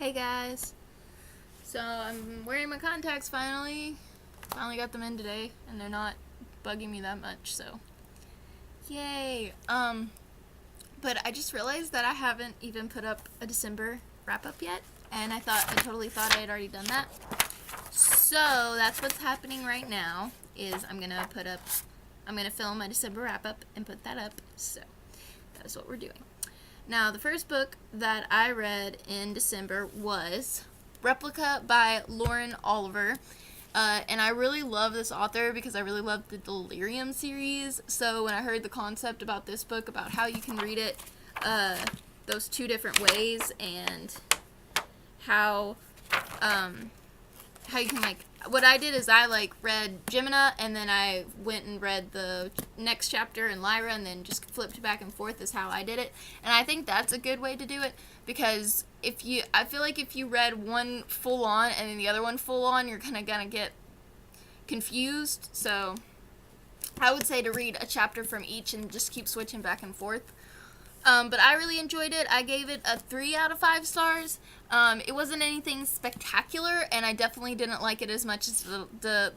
Hey guys. So I'm wearing my contacts finally. Finally got them in today and they're not bugging me that much, so yay. But I just realized that I haven't even put up a December wrap up yet, and I totally thought I had already done that. So that's what's happening right now is I'm gonna film my December wrap up and put that up. So that is what we're doing. Now, the first book that I read in December was Replica by Lauren Oliver. And I really love this author because I really love the Delirium series. So when I heard the concept about this book, about how you can read it those two different ways, and how you can, what I did is I read Jemina, and then I went and read the next chapter in Lyra, and then just flipped back and forth is how I did it. And I think that's a good way to do it, because I feel like if you read one full on and then the other one full on, you're kind of gonna get confused. So I would say to read a chapter from each and just keep switching back and forth. But I really enjoyed it. I gave it a 3 out of 5 stars. It wasn't anything spectacular, and I definitely didn't like it as much as the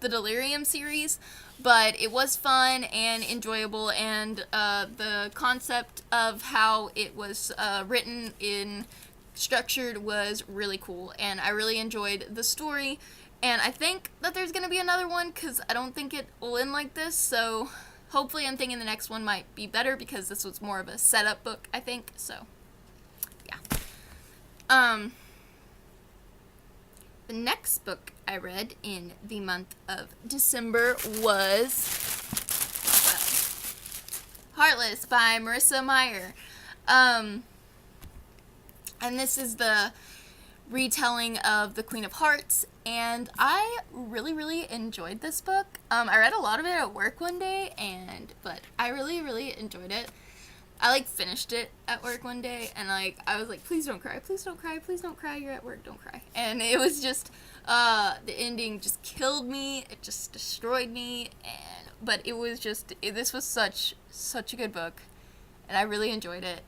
Delirium series, but it was fun and enjoyable, and the concept of how it was written in structured was really cool, and I really enjoyed the story. And I think that there's going to be another one, because I don't think it will end like this, so hopefully I'm thinking the next one might be better, because this was more of a setup book, I think. So, yeah. The next book I read in the month of December was Heartless by Marissa Meyer. And this is the retelling of The Queen of Hearts, and I really, really enjoyed this book. I read a lot of it at work one day, but I really, really enjoyed it. I finished it at work one day, and I was like, please don't cry, please don't cry, please don't cry, you're at work, don't cry. And it was just the ending just killed me. It just destroyed me. But it was just, this was such a good book, and I really enjoyed it,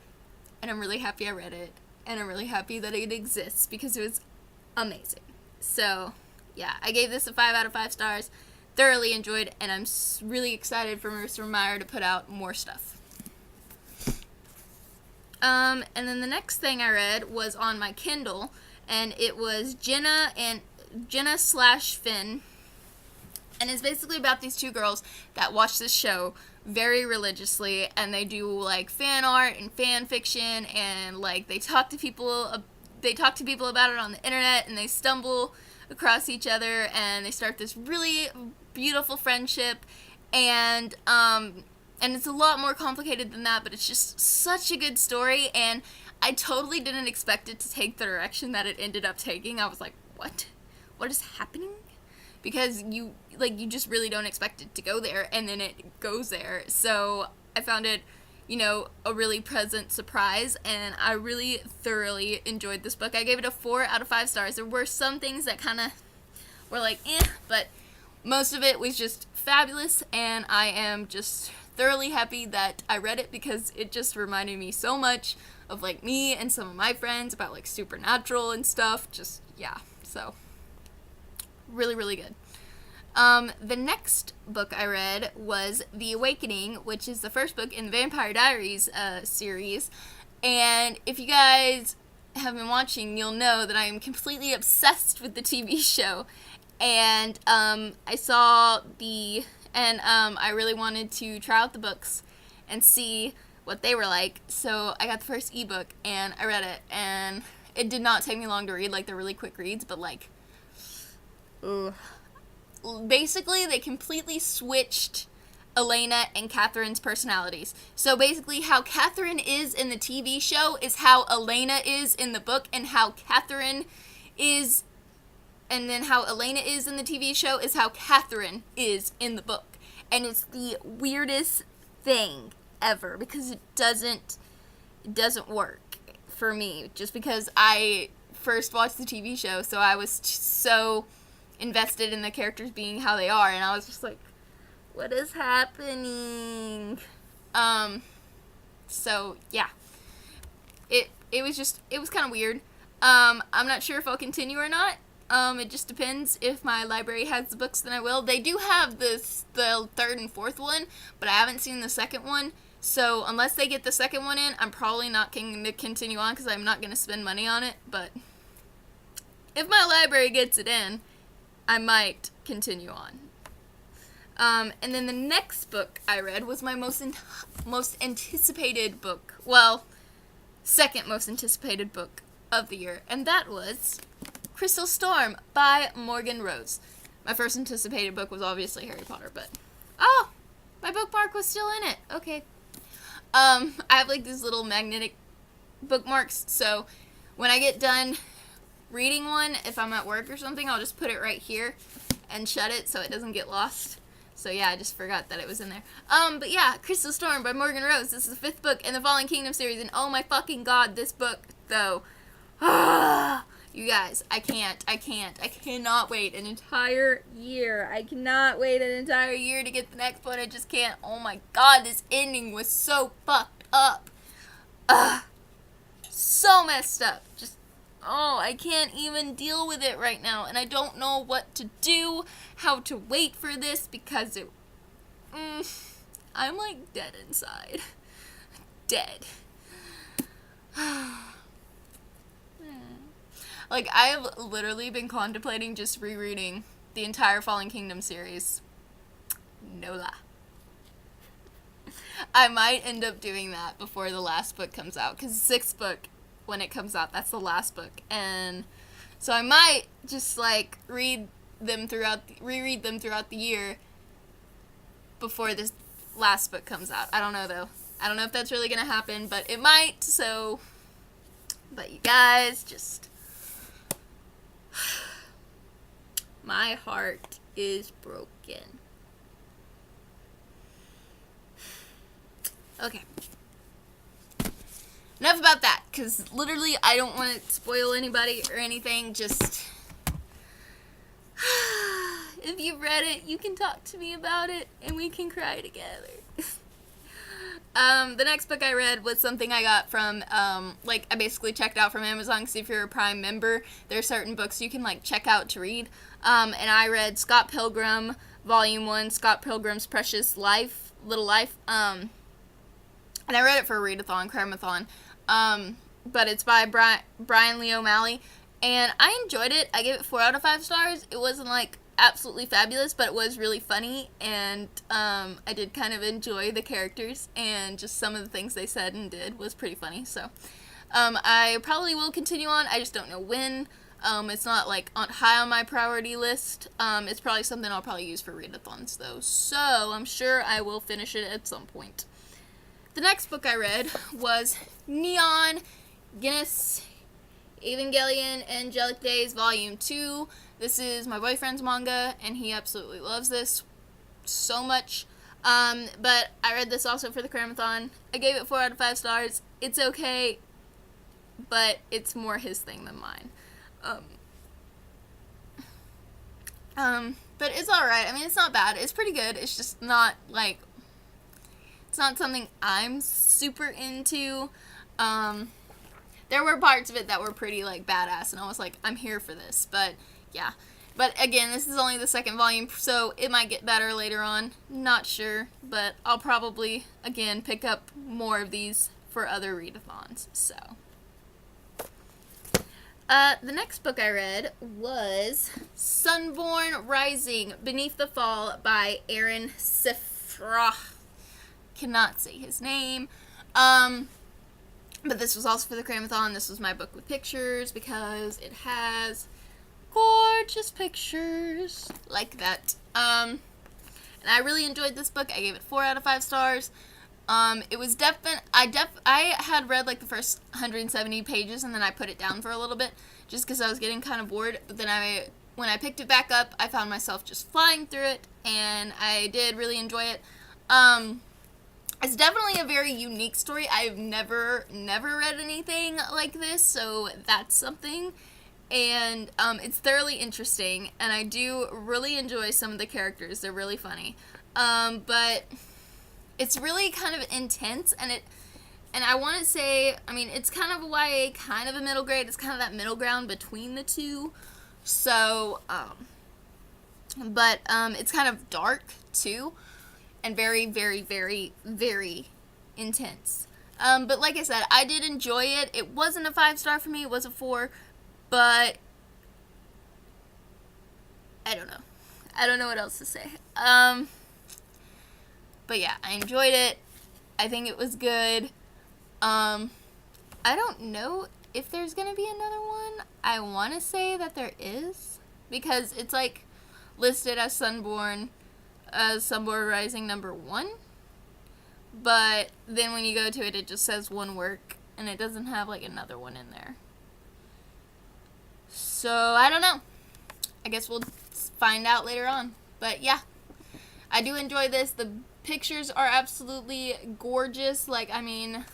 and I'm really happy I read it, and I'm really happy that it exists, because it was amazing. So yeah, I gave this a 5 out of 5 stars. Thoroughly enjoyed, and I'm really excited for Marissa Meyer to put out more stuff. And then the next thing I read was on my Kindle, and it was Jenna / Finn, and it's basically about these two girls that watch this show very religiously, and they do fan art and fan fiction, and they talk to people about it on the internet, and they stumble across each other, and they start this really beautiful friendship, and it's a lot more complicated than that, but it's just such a good story, and I totally didn't expect it to take the direction that it ended up taking. I was like, what is happening? Because you just really don't expect it to go there, and then it goes there. So I found it, a really pleasant surprise, and I really thoroughly enjoyed this book. I gave it a 4 out of 5 stars. There were some things that kind of were but most of it was just fabulous, and I am just thoroughly happy that I read it, because it just reminded me so much of me and some of my friends about supernatural and stuff. Just, yeah, so really, really good. The next book I read was The Awakening, which is the first book in the Vampire Diaries series, and if you guys have been watching, you'll know that I am completely obsessed with the TV show, and I really wanted to try out the books and see what they were like, so I got the first ebook, and I read it, and it did not take me long to read. They're really quick reads, but basically they completely switched Elena and Catherine's personalities. So basically how Catherine is in the TV show is how Elena is in the book, and how Elena is in the TV show is how Catherine is in the book. And it's the weirdest thing ever, because it doesn't work for me, just because I first watched the TV show, so I was so invested in the characters being how they are, and I was just like, what is happening? So yeah, it was kind of weird. I'm not sure if I'll continue or not. It just depends. If my library has the books, then I will. They do have the third and fourth one, but I haven't seen the second one. So unless they get the second one in, I'm probably not going to continue on because I'm not going to spend money on it. But if my library gets it in, I might continue on. And then the next book I read was my most anticipated book. Well, second most anticipated book of the year, and that was Crystal Storm by Morgan Rose. My first anticipated book was obviously Harry Potter, but my bookmark was still in it. Okay. I have like these little magnetic bookmarks, so when I get done reading one, if I'm at work or something, I'll just put it right here and shut it so it doesn't get lost. So yeah, I just forgot that it was in there. But yeah, Crystal Storm by Morgan Rose. This is the 5th book in the Fallen Kingdom series, and oh my fucking god, this book, though. You guys, I cannot wait an entire year. I cannot wait an entire year to get the next one. I just can't. Oh my god, this ending was so fucked up. So messed up. Just, I can't even deal with it right now. And I don't know what to do, how to wait for this, because I'm like dead inside. Dead. Like, I have literally been contemplating just rereading the entire Fallen Kingdom series. No lie. I might end up doing that before the last book comes out, because the 6th book, when it comes out, that's the last book. And so I might just, like, reread them throughout the year before this last book comes out. I don't know, though. I don't know if that's really going to happen, but it might, so... But you guys, just... My heart is broken. Okay. Enough about that, because literally I don't want to spoil anybody or anything. Just... if you've read it, you can talk to me about it, and we can cry together. The next book I read was something I got from, I basically checked out from Amazon, because if you're a Prime member, there are certain books you can, check out to read, and I read Scott Pilgrim, Volume 1, Scott Pilgrim's Precious Life, Little Life, and I read it for a readathon, cramathon, but it's by Brian Lee O'Malley, and I enjoyed it. I gave it 4 out of 5 stars. It wasn't, absolutely fabulous, but it was really funny, and I did kind of enjoy the characters, and just some of the things they said and did was pretty funny, so I probably will continue on. I just don't know when. It's not high on my priority list. It's probably something I'll probably use for readathons, though, so I'm sure I will finish it at some point. The next book I read was Neon Genesis Evangelion Angelic Days Volume 2. This is my boyfriend's manga, and he absolutely loves this so much. But I read this also for the cramathon. I gave it 4 out of 5 stars. It's okay, but it's more his thing than mine. But it's alright. I mean, it's not bad. It's pretty good. It's just not, it's not something I'm super into. There were parts of it that were pretty, badass, and I was like, I'm here for this, but, yeah. But, again, this is only the 2nd volume, so it might get better later on. Not sure, but I'll probably, again, pick up more of these for other readathons, so. The next book I read was Sunborn Rising, Beneath the Fall by Aaron Sifra. Cannot say his name. But this was also for the cramathon. This was my book with pictures because it has gorgeous pictures like that. And I really enjoyed this book. I gave it 4 out of 5 stars. It was I had read the first 170 pages and then I put it down for a little bit just because I was getting kind of bored. But then when I picked it back up, I found myself just flying through it, and I did really enjoy it. It's definitely a very unique story. I've never read anything like this, so that's something. And it's thoroughly interesting, and I do really enjoy some of the characters. They're really funny. But it's really kind of intense, and And I want to say, I mean, it's kind of a YA, kind of a middle grade. It's kind of that middle ground between the two. So, but it's kind of dark too, and very, very, very, very intense. But like I said, I did enjoy it. It wasn't a 5-star for me. It was a 4, but I don't know. I don't know what else to say. But yeah, I enjoyed it. I think it was good. I don't know if there's gonna be another one. I want to say that there is, because it's like listed as Sunborn Rising #1, but then when you go to it, it just says one work, and it doesn't have like another one in there. So I don't know. I guess we'll find out later on. But yeah, I do enjoy this. The pictures are absolutely gorgeous. Like, I mean,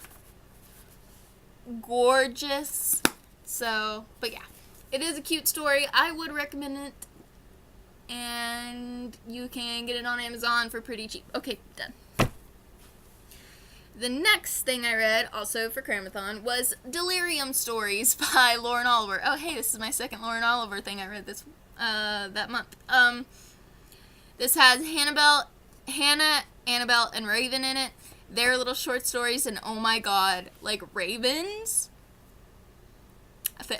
gorgeous. So, but yeah, it is a cute story. I would recommend it. And you can get it on Amazon for pretty cheap. Okay, done. The next thing I read, also for Cramathon, was Delirium Stories by Lauren Oliver. Oh, hey, this is my second Lauren Oliver thing I read that month. This has Hannah, Annabelle, and Raven in it. They're little short stories, and oh my god, like, Raven's?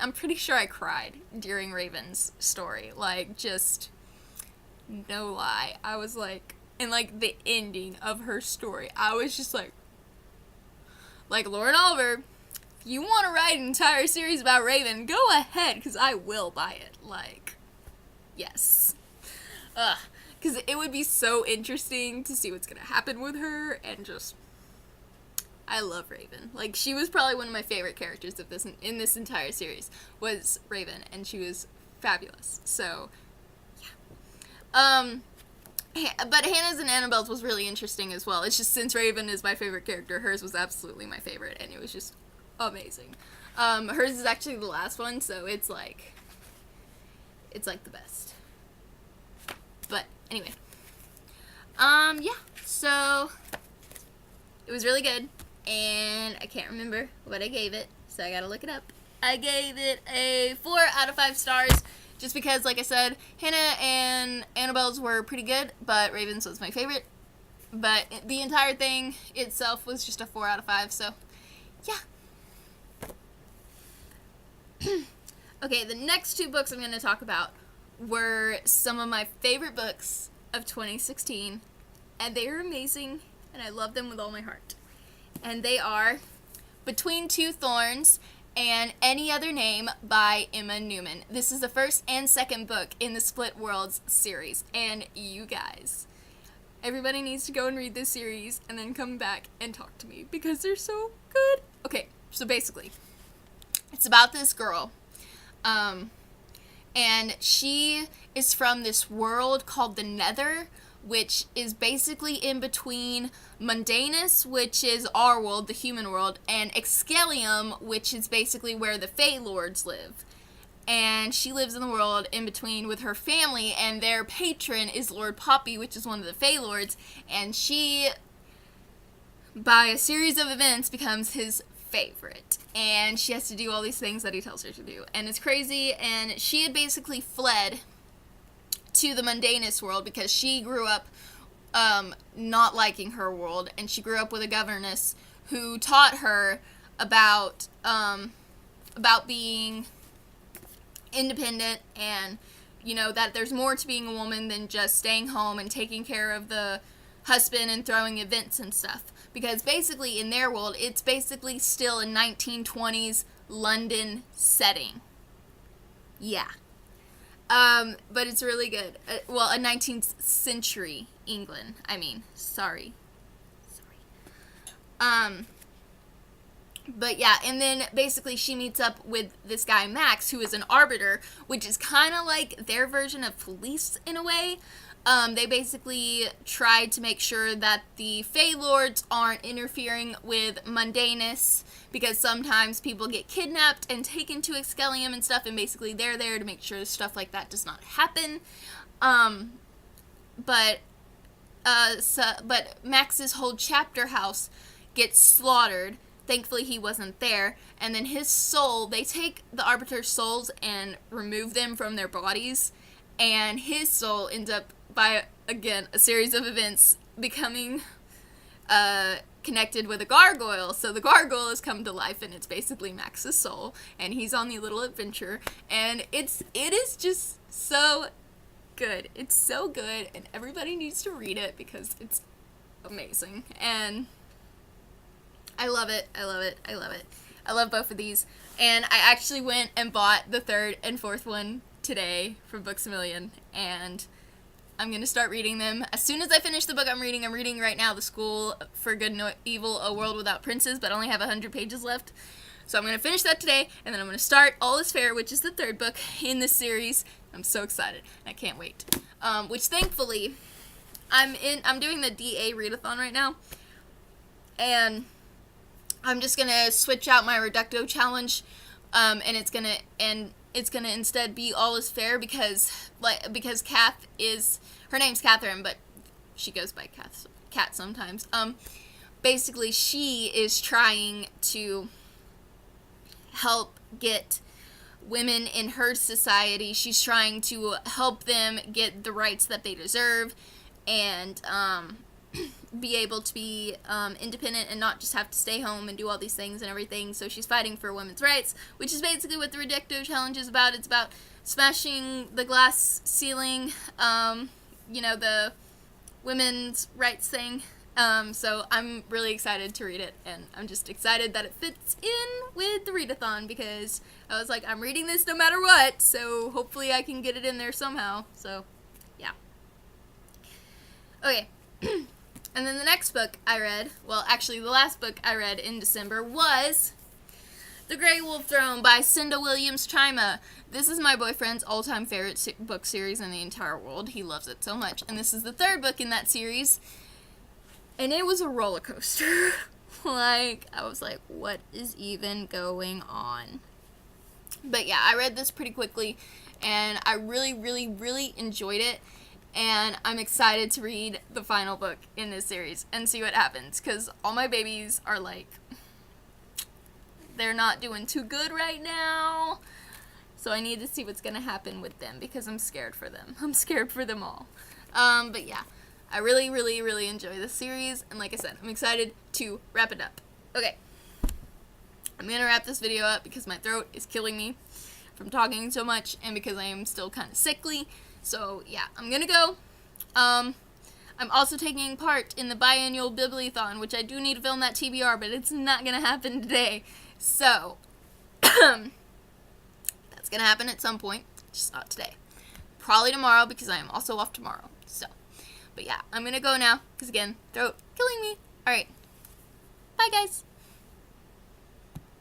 I'm pretty sure I cried during Raven's story. Like, just, no lie. I was like, and like, the ending of her story, I was just like, Lauren Oliver, if you want to write an entire series about Raven, go ahead, because I will buy it. Like, yes. Because it would be so interesting to see what's going to happen with her, and just, I love Raven. Like, she was probably one of my favorite characters of in this entire series, was Raven, and she was fabulous. So, yeah. But Hannah's and Annabelle's was really interesting as well. It's just, since Raven is my favorite character, hers was absolutely my favorite, and it was just amazing. Hers is actually the last one, so it's like the best. But anyway, yeah, so it was really good, and I can't remember what I gave it, so I gotta look it up. I gave it a 4 out of 5 stars. Just because, like I said, Hannah and Annabelle's were pretty good, but Raven's was my favorite. But the entire thing itself was just a 4 out of 5, so yeah. Okay, the next 2 books I'm going to talk about were some of my favorite books of 2016, and they are amazing, and I love them with all my heart. And they are Between Two Thorns and Any Other Name by Emma Newman. This is the first and second book in the Split Worlds series, and you guys, everybody needs to go and read this series and then come back and talk to me, because they're so good. Okay, so basically, it's about this girl, and she is from this world called the Nether, which is basically in between Mundanus, which is our world, the human world, and Excalium, which is basically where the Fey Lords live. And she lives in the world in between with her family, and their patron is Lord Poppy, which is one of the Fey Lords, and she, by a series of events, becomes his favorite. And she has to do all these things that he tells her to do. And it's crazy, and she had basically fled to the Mundanus world because she grew up not liking her world, and she grew up with a governess who taught her about being independent, and you know that there's more to being a woman than just staying home and taking care of the husband and throwing events and stuff, because basically in their world it's basically still a 1920s London setting. Yeah. But it's really good. Well, a 19th century England. I mean, sorry. But yeah, and then basically she meets up with this guy Max, who is an arbiter, which is kind of like their version of police in a way. They basically tried to make sure that the Fey Lords aren't interfering with Mundanus, because sometimes people get kidnapped and taken to Excalium and stuff, and basically they're there to make sure stuff like that does not happen. But Max's whole chapter house gets slaughtered thankfully he wasn't there, and then his soul, they take the Arbiter's souls and remove them from their bodies, and his soul ends up, by, again, a series of events, becoming connected with a gargoyle. So the gargoyle has come to life, and it's basically Max's soul, and he's on the little adventure, and it is just so good. It's so good, and everybody needs to read it because it's amazing, and I love it. I love it. I love it. I love both of these, and I actually went and bought the third and fourth one today from Books A Million, and I'm going to start reading them. As soon as I finish the book I'm reading right now The School for Good and Evil, A World Without Princes, but I only have 100 pages left. So I'm going to finish that today, and then I'm going to start All Is Fair, which is the third book in this series. I'm so excited. I can't wait. Which thankfully, I'm doing the DA readathon right now, and I'm just going to switch out my Reducto challenge, and it's going to instead be All Is Fair because Kath is, her name's Catherine, but she goes by Kat sometimes. Basically, she is trying to help get women in her society. She's trying to help them get the rights that they deserve, and be able to be independent and not just have to stay home and do all these things and everything. So she's fighting for women's rights, which is basically what the Reducto challenge is about. It's about smashing the glass ceiling, the women's rights thing. So I'm really excited to read it, and I'm just excited that it fits in with the readathon, because I was like, I'm reading this no matter what, so hopefully I can get it in there somehow. So yeah. Okay. And then the next book I read, well, actually the last book I read in December was The Grey Wolf Throne by Cinda Williams Chima. This is my boyfriend's all-time favorite book series in the entire world. He loves it so much. And this is the third book in that series. And it was a roller coaster. I was like, what is even going on? But yeah, I read this pretty quickly, and I really, really, really enjoyed it. And I'm excited to read the final book in this series and see what happens, because all my babies are they're not doing too good right now. So I need to see what's going to happen with them, because I'm scared for them. I'm scared for them all. But yeah, I really, really, really enjoy this series. And like I said, I'm excited to wrap it up. Okay. I'm going to wrap this video up because my throat is killing me from talking so much, and because I am still kind of sickly. So yeah, I'm gonna go. I'm also taking part in the biannual Bibliothon, which I do need to film that TBR, but it's not gonna happen today. So that's gonna happen at some point, just not today. Probably tomorrow, because I am also off tomorrow. So, but yeah, I'm gonna go now, because again, throat killing me. Alright, bye guys.